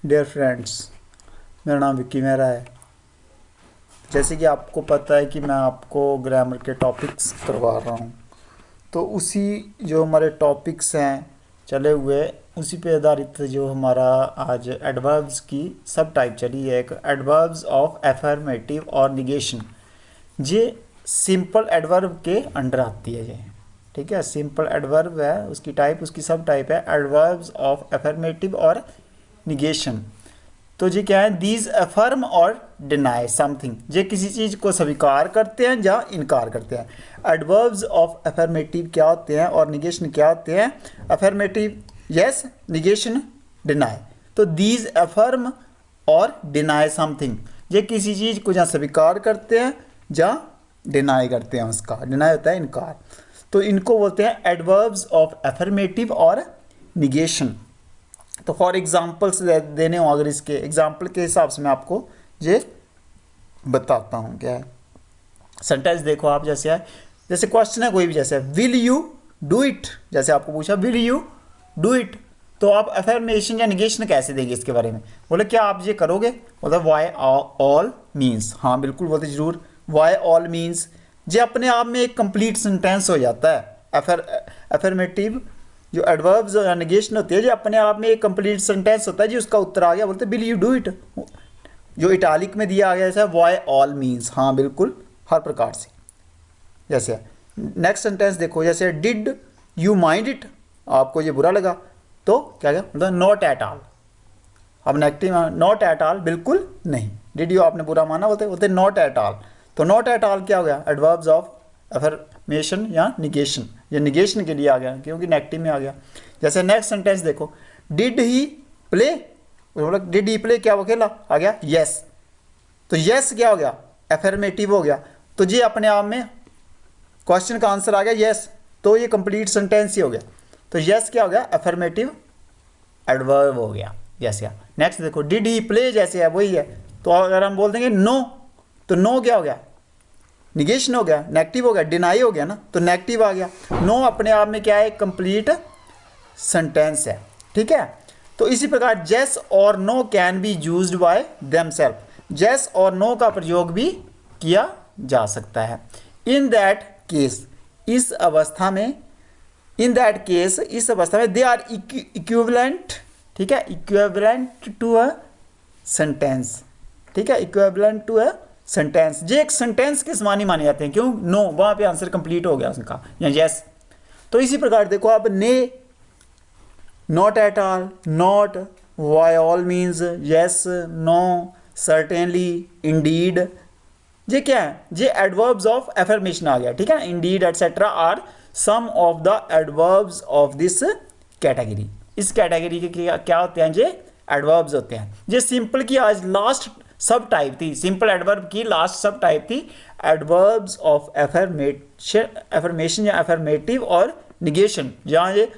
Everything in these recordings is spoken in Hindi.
डियर फ्रेंड्स, मेरा नाम विक्की मेहरा है। जैसे कि आपको पता है कि मैं आपको ग्रामर के टॉपिक्स करवा रहा हूँ, तो उसी जो हमारे टॉपिक्स हैं चले हुए, उसी पे आधारित जो हमारा आज एडवर्ब्स की सब टाइप चली है। एक एडवर्ब्स ऑफ एफर्मेटिव और निगेशन, ये सिंपल एडवर्ब के अंडर आती है। ये ठीक है, सिंपल एडवर्ब है, उसकी टाइप, उसकी सब टाइप है एडवर्ब्स ऑफ एफर्मेटिव और निगेशन। तो ये क्या है, दीज अफर्म और डिनाई समथिंग, ये किसी चीज़ को स्वीकार करते हैं या इनकार करते हैं। एडवर्ब्स ऑफ अफर्मेटिव क्या होते हैं और निगेशन क्या होते हैं। Affirmative yes, negation deny. तो दीज अफर्म और डिनाई समथिंग, ये किसी चीज़ को या स्वीकार करते हैं या डिनाई करते हैं। उसका डिनाई होता है इनकार। तो इनको बोलते हैं एडवर्ब्स ऑफ अफर्मेटिव और निगेशन। तो फॉर एग्जाम्पल्स देने हो, अगर इसके एग्जाम्पल के हिसाब से मैं आपको ये बताता हूँ क्या है। सेंटेंस देखो आप, जैसे है, जैसे क्वेश्चन है कोई भी, जैसे विल यू डू इट, जैसे आपको पूछा विल यू डू इट, तो आप अफर्मेशन या निगेशन कैसे देंगे इसके बारे में। बोले क्या आप ये करोगे, बोलते वाई ऑल मीन्स, हाँ बिल्कुल बोलते जरूर। वाई ऑल मीन्स ये अपने आप में एक कंप्लीट सेंटेंस हो जाता है। अफर्मेटिव जो एडवर्ब्स या नेगेशन होती है, जो अपने आप में एक कंप्लीट सेंटेंस होता है, जी उसका उत्तर आ गया, बोलते विल यू डू इट। जो इटालिक में दिया गया जैसा वाई ऑल मीन्स, हाँ बिल्कुल हर प्रकार से। जैसे नेक्स्ट सेंटेंस देखो, जैसे डिड यू माइंड इट, आपको ये बुरा लगा, तो क्या क्या मतलब नॉट एट ऑल। अब नेगेटिव नॉट एट ऑल, बिल्कुल नहीं। डिड यू आपने बुरा माना, बोलते बोलते नॉट एट ऑल। तो नॉट एट ऑल क्या हो गया, एडवर्ब्स ऑफ अफर्मेशन या निगेशन। ये निगेशन के लिए आ गया क्योंकि नेगेटिव में आ गया। जैसे नेक्स्ट सेंटेंस देखो, did he play, did he play क्या वो खेला, आ गया यस। तो यस क्या हो गया, अफर्मेटिव हो गया। तो ये अपने आप में क्वेश्चन का आंसर आ गया यस, तो ये कंप्लीट सेंटेंस ही हो गया। तो यस क्या हो गया, अफर्मेटिव एडवर्ब हो गया। यस या नेक्स्ट देखो, डिड ही प्ले जैसे है वही है। तो अगर हम बोल देंगे नो, तो नो क्या हो गया, निगेशन हो गया, नेगेटिव हो गया, डिनाई हो गया ना, तो नेगेटिव आ गया। नो अपने आप में क्या है, कंप्लीट सेंटेंस है। ठीक है, तो इसी प्रकार जेस और no can be used by themselves, yes और नो का प्रयोग भी किया जा सकता है। इन दैट केस, इस अवस्था में, इन दैट केस इस अवस्था में, दे आर इक्विवेलेंट, ठीक है, इक्विवेलेंट टू अ सेंटेंस। ठीक है, इक्विवेलेंट टू अ सेंटेंस, जे एक सेंटेंस के समान ही माने जाते हैं। क्यों, नो वहां पे आंसर कंप्लीट हो गया उनका, या यस। तो इसी प्रकार देखो आप, ने, not at all, not, by all means, yes, no, certainly, indeed, ये क्या है, ये एडवर्ब्स ऑफ एफर्मेशन आ गया। ठीक है, indeed etcetera are some of the adverbs of this category. इस कैटेगरी के क्या होते हैं, ये एडवर्ब्स होते हैं। ये सिंपल की आज लास्ट सब टाइप थी, सिंपल एडवर्ब की लास्ट सब टाइप थी एडवर्ब्स ऑफ एफर्मेशन या एफर्मेटिव और निगेशन, जहाँ ये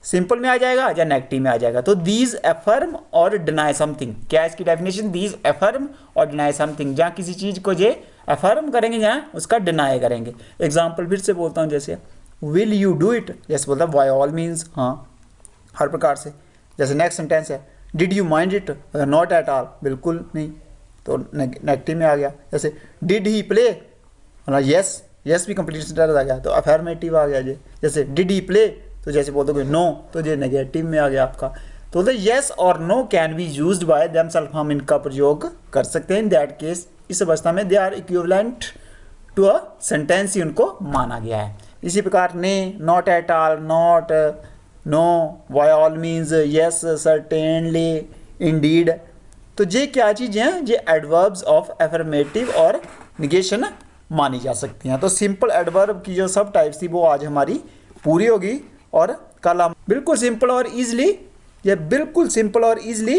सिंपल में आ जाएगा या नेगेटिव में आ जाएगा। तो दीज एफर्म और डिनाई समथिंग, क्या इसकी डेफिनेशन, दीज एफर्म और डिनाई समथिंग, जहाँ किसी चीज़ को ये एफर्म करेंगे, जहाँ उसका डिनाई करेंगे। एग्जाम्पल फिर से बोलता हूँ, जैसे विल यू डू इट, जैसे बोलता बाय ऑल मीन्स, हाँ हर प्रकार से। जैसे नेक्स्ट सेंटेंस है, did you mind it, not at all, बिल्कुल नहीं, तो नेगेटिव में आ गया। जैसे डिड ही प्ले, मतलब यस, यस भी कंप्लीट सेंटेंस आ गया, तो अफर्मेटिव आ गया ये। जैसे डिड ही प्ले, तो जैसे बोल दोगे नो, तो ये नेगेटिव में आ गया आपका। तो यस और no can be used by themselves, हम इनका प्रयोग कर सकते हैं। इन दैट केस, इस अवस्था में they are equivalent to a sentence ही उनको माना गया है। इसी प्रकार nay, not at all, not, no, by all means, yes, certainly, indeed, तो ये क्या चीज़ें हैं, ये एडवर्ब्स ऑफ एफर्मेटिव और निगेशन मानी जा सकती हैं। तो सिंपल एडवर्ब की जो सब टाइप्स थी वो आज हमारी पूरी होगी, और कल हम बिल्कुल सिंपल और ईजिली, ये बिल्कुल सिंपल और ईजिली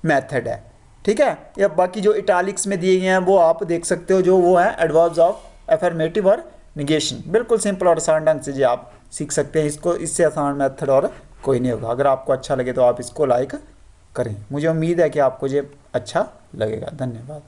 मेथड है। ठीक है, या बाकी जो इटालिक्स में दिए गए हैं वो आप देख सकते हो, जो वो है एडवर्ब्स ऑफ एफर्मेटिव और निगेशन। बिल्कुल सिंपल और आसान ढंग से जो आप सीख सकते हैं इसको, इससे आसान मेथड और कोई नहीं होगा। अगर आपको अच्छा लगे तो आप इसको लाइक करें। मुझे उम्मीद है कि आपको ये अच्छा लगेगा। धन्यवाद।